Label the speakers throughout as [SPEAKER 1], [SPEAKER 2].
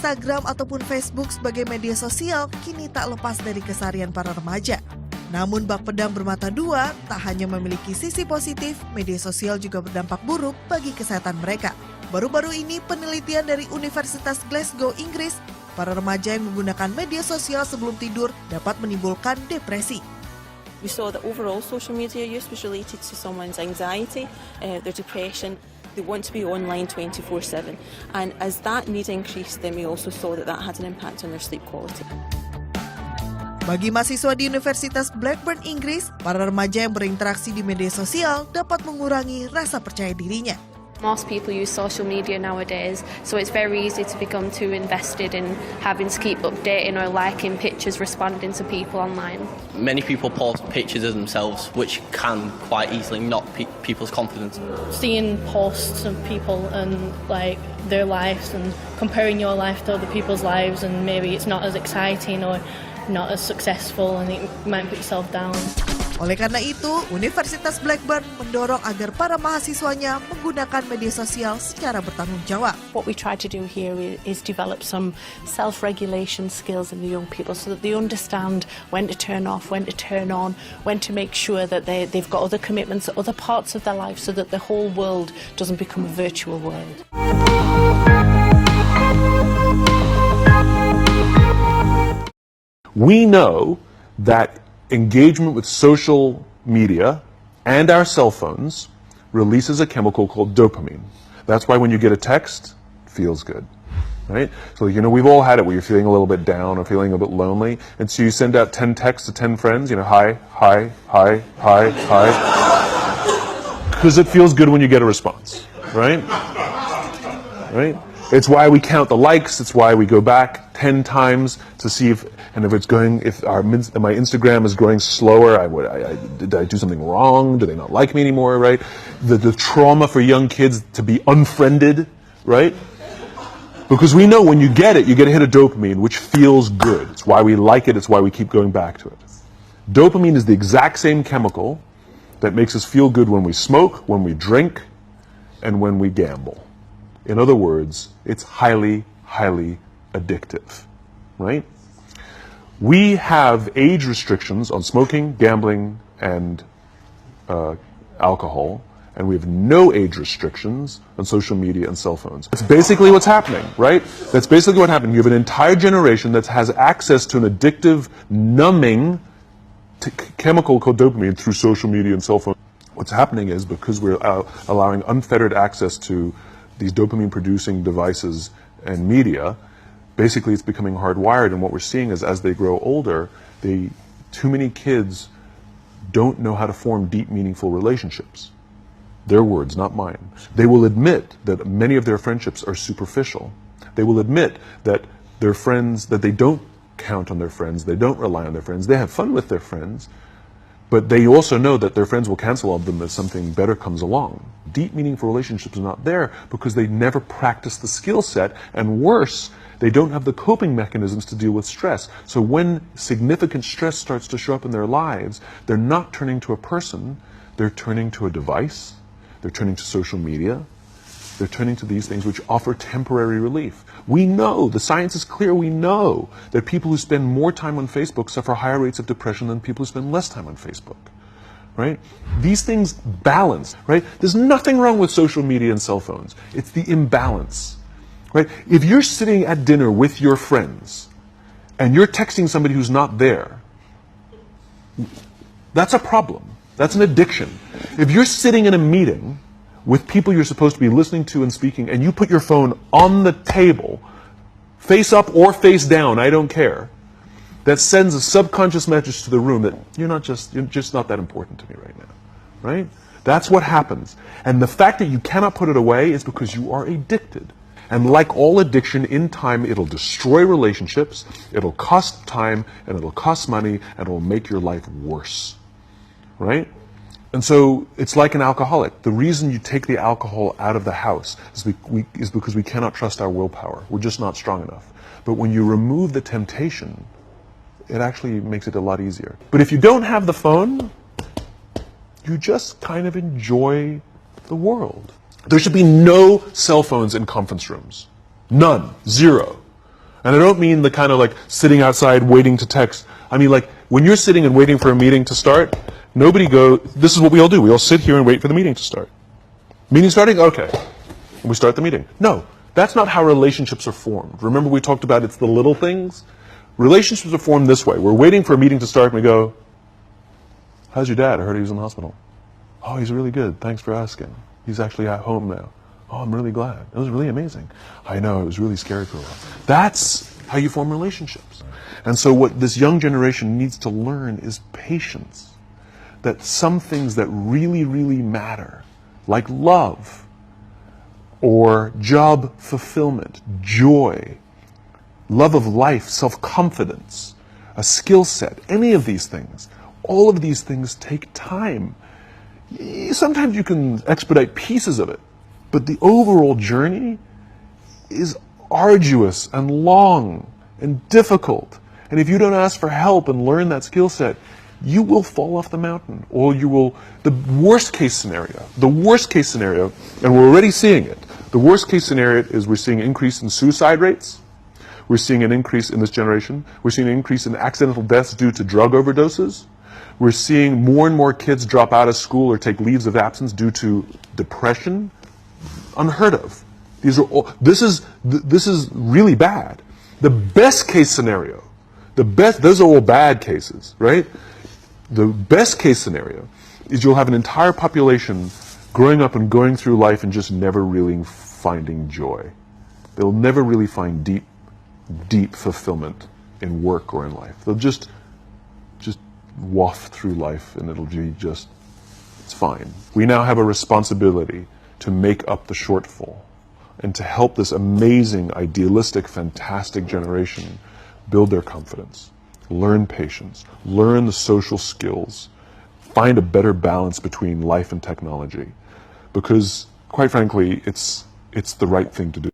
[SPEAKER 1] Instagram ataupun Facebook sebagai media sosial kini tak lepas dari keseharian para remaja. Namun bak pedang bermata dua, tak hanya memiliki sisi positif, media sosial juga berdampak buruk bagi kesehatan mereka. Baru-baru ini penelitian dari Universitas Glasgow, Inggris, para remaja yang menggunakan media sosial sebelum tidur dapat menimbulkan depresi.
[SPEAKER 2] We saw that overall social media use was related to someone's anxiety, their depression. They want to be online 24/7, and as that need increased, then we also saw that that had an impact on their sleep quality.
[SPEAKER 1] Bagi mahasiswa di Universitas Blackburn, Inggris, para remaja yang berinteraksi di media sosial dapat mengurangi rasa percaya dirinya.
[SPEAKER 3] Most people use social media nowadays, so it's very easy to become too invested in having to keep updating or liking pictures, responding to people online.
[SPEAKER 4] Many people post pictures of themselves, which can quite easily knock people's confidence.
[SPEAKER 5] Seeing posts of people and like their lives and comparing your life to other people's lives, and maybe it's not as exciting or not as successful, and it might put yourself down.
[SPEAKER 1] Oleh karena itu, Universitas Blackburn mendorong agar para mahasiswanya menggunakan media sosial secara bertanggung jawab.
[SPEAKER 6] What we try to do here is develop some self-regulation skills in the young people so that they understand when to turn off, when to turn on, when to make sure that they've got other commitments at other parts of their life so that the whole world doesn't become a virtual world.
[SPEAKER 7] We know that engagement with social media and our cell phones releases a chemical called dopamine. That's why when you get a text, it feels good, right? So, we've all had it where you're feeling a little bit down or feeling a bit lonely, and so you send out 10 texts to 10 friends, hi, hi, hi, hi, hi, because it feels good when you get a response, right? Right? It's why we count the likes. It's why we go back 10 times to see if my Instagram is growing slower. Did I do something wrong? Do they not like me anymore? Right? The trauma for young kids to be unfriended, right? Because we know when you get a hit of dopamine, which feels good. It's why we like it. It's why we keep going back to it. Dopamine is the exact same chemical that makes us feel good when we smoke, when we drink, and when we gamble. In other words, it's highly, highly addictive, right? We have age restrictions on smoking, gambling, and alcohol, and we have no age restrictions on social media and cell phones. That's basically what's happening, right? That's basically what happened. You have an entire generation that has access to an addictive, numbing chemical called dopamine through social media and cell phones. What's happening is because we're allowing unfettered access to these dopamine-producing devices and media, basically it's becoming hardwired, and what we're seeing is as they grow older, too many kids don't know how to form deep, meaningful relationships. Their words, not mine. They will admit that many of their friendships are superficial. They will admit that their friends, that they don't count on their friends, they don't rely on their friends, they have fun with their friends, But they also know that their friends will cancel on them as something better comes along. Deep, meaningful relationships are not there because they never practice the skill set, and worse, they don't have the coping mechanisms to deal with stress. So when significant stress starts to show up in their lives, they're not turning to a person, they're turning to a device, they're turning to social media, they're turning to these things which offer temporary relief. We know, the science is clear, we know that people who spend more time on Facebook suffer higher rates of depression than people who spend less time on Facebook, right? These things balance, right? There's nothing wrong with social media and cell phones. It's the imbalance, right? If you're sitting at dinner with your friends and you're texting somebody who's not there, that's a problem. That's an addiction. If you're sitting in a meeting with people you're supposed to be listening to and speaking, and you put your phone on the table, face up or face down, I don't care, that sends a subconscious message to the room that you're just not that important to me right now, right? That's what happens. And the fact that you cannot put it away is because you are addicted. And like all addiction, in time, it'll destroy relationships, it'll cost time, and it'll cost money, and it'll make your life worse, right? And so it's like an alcoholic. The reason you take the alcohol out of the house is because we cannot trust our willpower. We're just not strong enough. But when you remove the temptation, it actually makes it a lot easier. But if you don't have the phone, you just kind of enjoy the world. There should be no cell phones in conference rooms. None. Zero. And I don't mean the kind of like sitting outside waiting to text. I mean like when you're sitting and waiting for a meeting to start, this is what we all do. We all sit here and wait for the meeting to start. Meeting starting? Okay. And we start the meeting. No, that's not how relationships are formed. Remember we talked about it's the little things? Relationships are formed this way. We're waiting for a meeting to start and we go, how's your dad? I heard he was in the hospital. Oh, he's really good. Thanks for asking. He's actually at home now. Oh, I'm really glad. It was really amazing. I know, it was really scary for a while. That's how you form relationships. And so what this young generation needs to learn is patience. That some things that really, really matter, like love, or job fulfillment, joy, love of life, self-confidence, a skill set, any of these things, all of these things take time. Sometimes you can expedite pieces of it, but the overall journey is arduous and long and difficult. And if you don't ask for help and learn that skill set, you will fall off the mountain, or you will, the worst case scenario, and we're already seeing it, the worst case scenario is we're seeing an increase in suicide rates, we're seeing an increase in this generation, we're seeing an increase in accidental deaths due to drug overdoses, we're seeing more and more kids drop out of school or take leaves of absence due to depression, unheard of. This is really bad. The best case scenario, those are all bad cases, right? The best case scenario is you'll have an entire population growing up and going through life and just never really finding joy. They'll never really find deep fulfillment in work or in life. They'll just waft through life and it'll be it's fine. We now have a responsibility to make up the shortfall and to help this amazing, idealistic, fantastic generation build their confidence. Learn patience, learn the social skills, find a better balance between life and technology. Because, quite frankly, it's the right thing to do.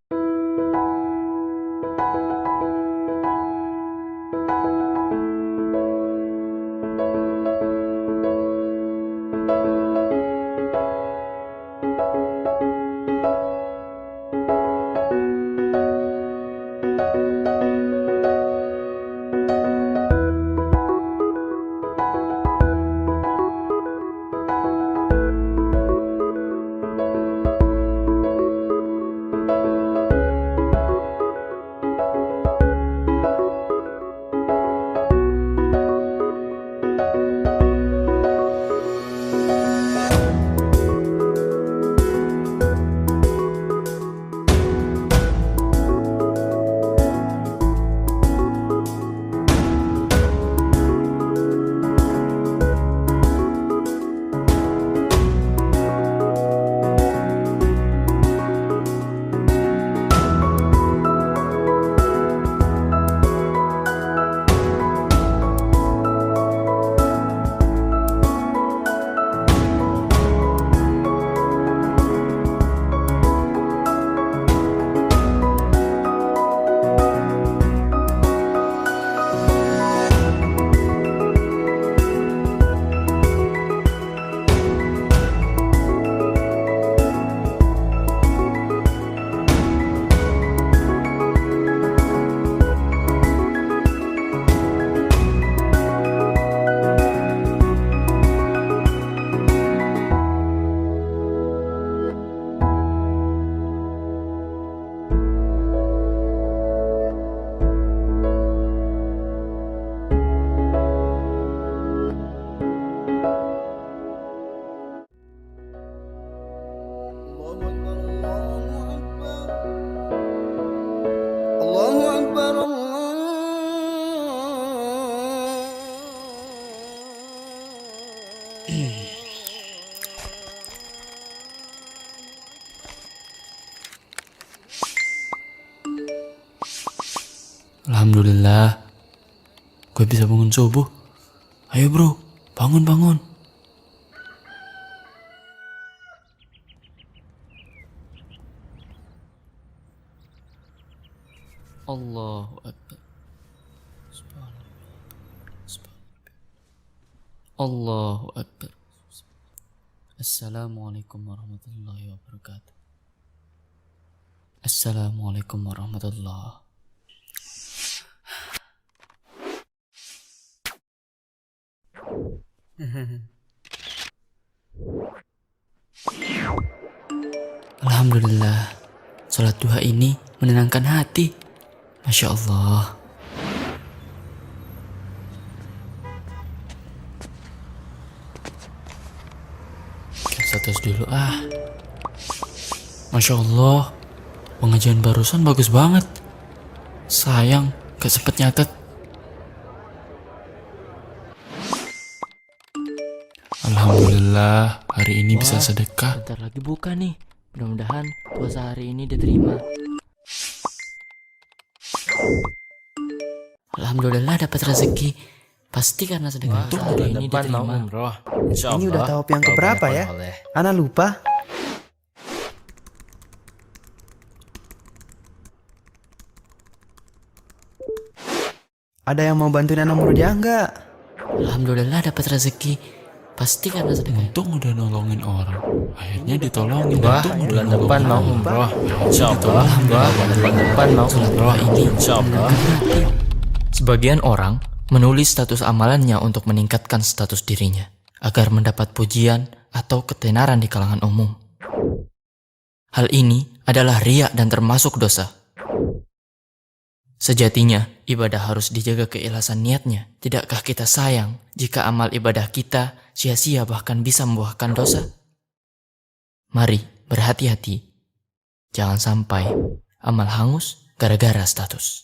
[SPEAKER 8] Alhamdulillah, gue bisa bangun subuh. Ayo bro, bangun. Allahu Akbar. Allahu Akbar. Assalamualaikum warahmatullahi wabarakatuh. Assalamualaikum warahmatullahi. Alhamdulillah, sholat duha ini menenangkan hati. Masya Allah. Status dulu Masya Allah, pengajian barusan bagus banget. Sayang gak sempet nyatet. Alhamdulillah, hari ini bisa sedekah.
[SPEAKER 9] Bentar lagi buka nih. Mudah-mudahan puasa hari ini diterima. Alhamdulillah dapat rezeki. Pasti karena sedekah hari ini diterima.
[SPEAKER 10] Ini udah tahap yang keberapa ya? Ana lupa. Ada yang mau bantuin Ana Murudia enggak?
[SPEAKER 9] Alhamdulillah dapat rezeki. Pasti karena sedekah.
[SPEAKER 8] Untung udah nolongin orang, akhirnya ditolongin.
[SPEAKER 10] Bulan depan mau umroh.
[SPEAKER 8] Insyaallah.
[SPEAKER 10] Bulan depan mau umroh
[SPEAKER 9] Ini insyaallah.
[SPEAKER 11] Sebagian orang menulis status amalannya untuk meningkatkan status dirinya, agar mendapat pujian atau ketenaran di kalangan umum. Hal ini adalah riya dan termasuk dosa. Sejatinya, ibadah harus dijaga keikhlasan niatnya. Tidakkah kita sayang jika amal ibadah kita sia-sia bahkan bisa membuahkan dosa? Mari berhati-hati. Jangan sampai amal hangus gara-gara status.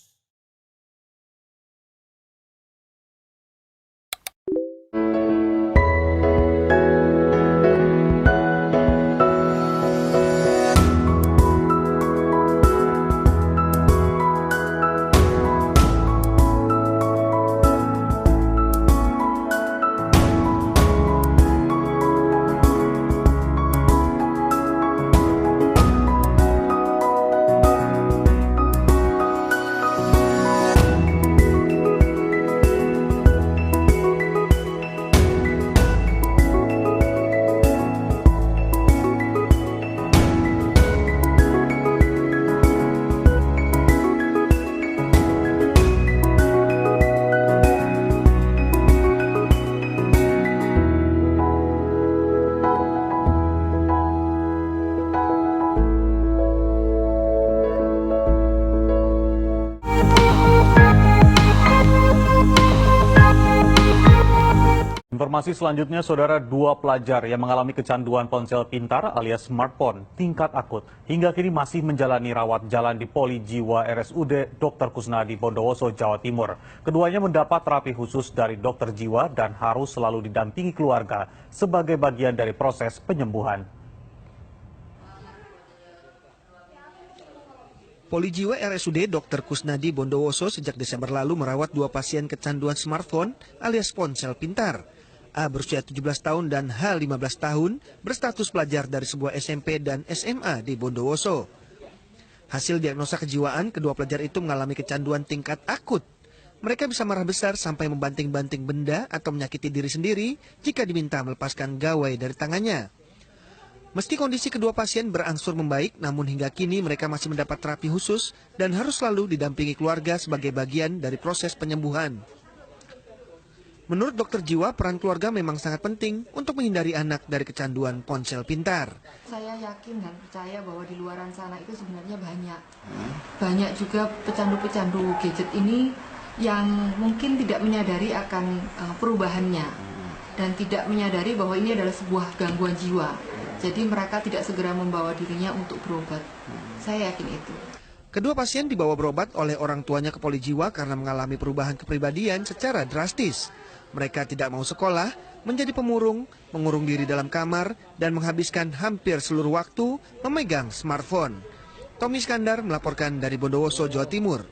[SPEAKER 12] Informasi selanjutnya, saudara, 2 pelajar yang mengalami kecanduan ponsel pintar alias smartphone tingkat akut hingga kini masih menjalani rawat jalan di Poli Jiwa RSUD Dr. Kusnadi Bondowoso, Jawa Timur. Keduanya mendapat terapi khusus dari dokter jiwa dan harus selalu didampingi keluarga sebagai bagian dari proses penyembuhan.
[SPEAKER 13] Poli Jiwa RSUD Dr. Kusnadi Bondowoso sejak Desember lalu merawat 2 pasien kecanduan smartphone alias ponsel pintar. A berusia 17 tahun dan H 15 tahun berstatus pelajar dari sebuah SMP dan SMA di Bondowoso. Hasil diagnosa kejiwaan, kedua pelajar itu mengalami kecanduan tingkat akut. Mereka bisa marah besar sampai membanting-banting benda atau menyakiti diri sendiri jika diminta melepaskan gawai dari tangannya. Meski kondisi kedua pasien berangsur membaik, namun hingga kini mereka masih mendapat terapi khusus dan harus selalu didampingi keluarga sebagai bagian dari proses penyembuhan. Menurut dokter jiwa, peran keluarga memang sangat penting untuk menghindari anak dari kecanduan ponsel pintar.
[SPEAKER 14] Saya yakin dan percaya bahwa di luaran sana itu sebenarnya banyak juga pecandu-pecandu gadget ini yang mungkin tidak menyadari akan perubahannya dan tidak menyadari bahwa ini adalah sebuah gangguan jiwa. Jadi mereka tidak segera membawa dirinya untuk berobat. Saya yakin itu.
[SPEAKER 13] Kedua pasien dibawa berobat oleh orang tuanya ke Poli Jiwa karena mengalami perubahan kepribadian secara drastis. Mereka tidak mau sekolah, menjadi pemurung, mengurung diri dalam kamar, dan menghabiskan hampir seluruh waktu memegang smartphone. Tommy Iskandar melaporkan dari Bondowoso, Jawa Timur.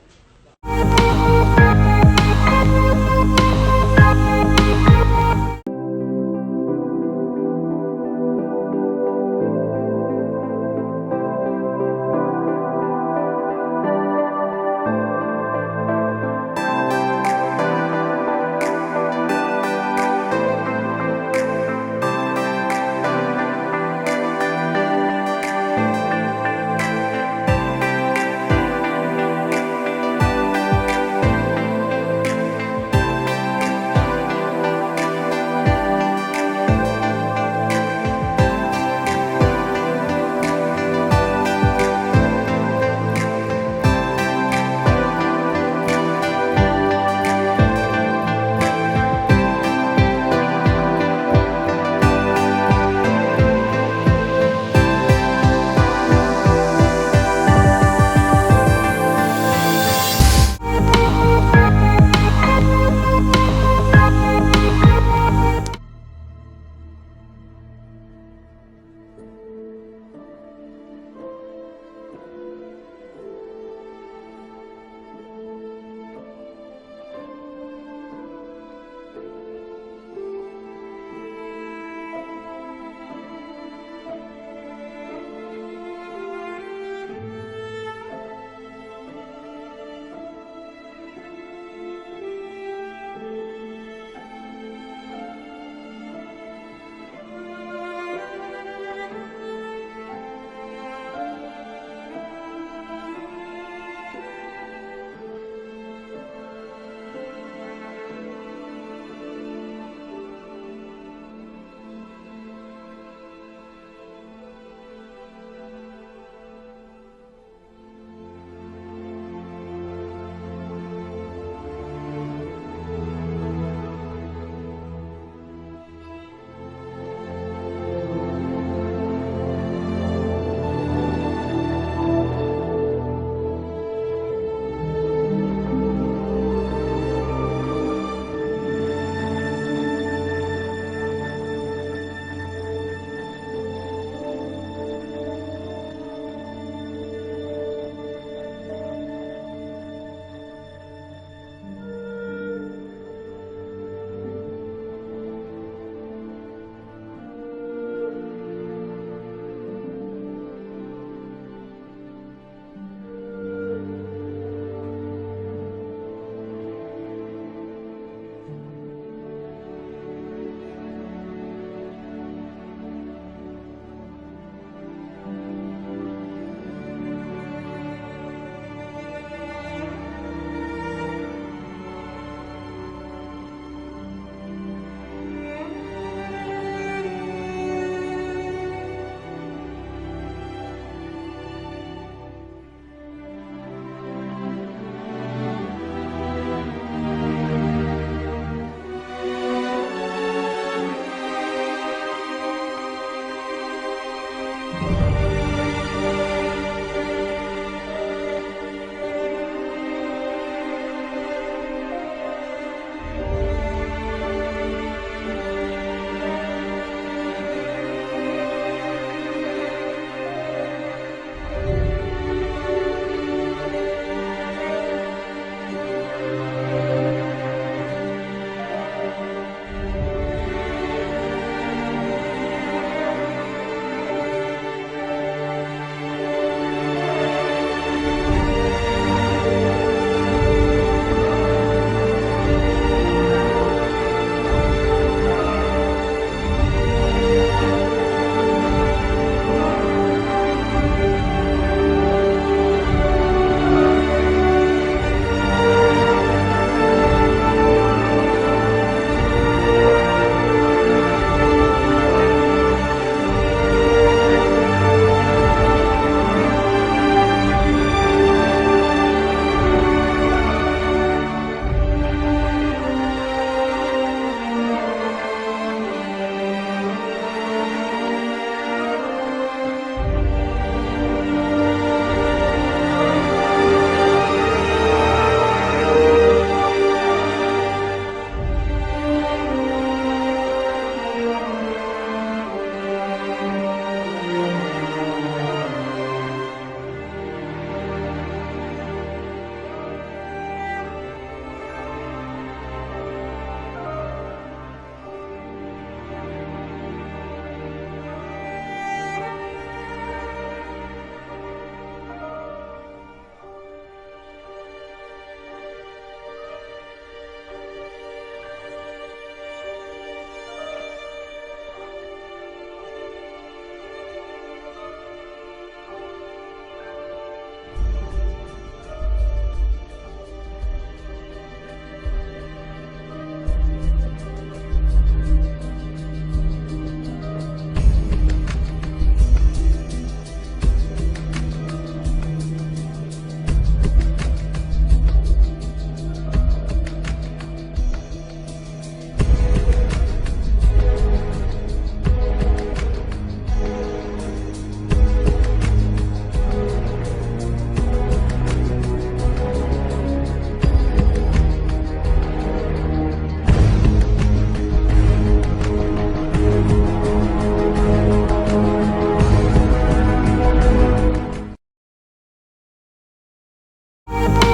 [SPEAKER 1] you.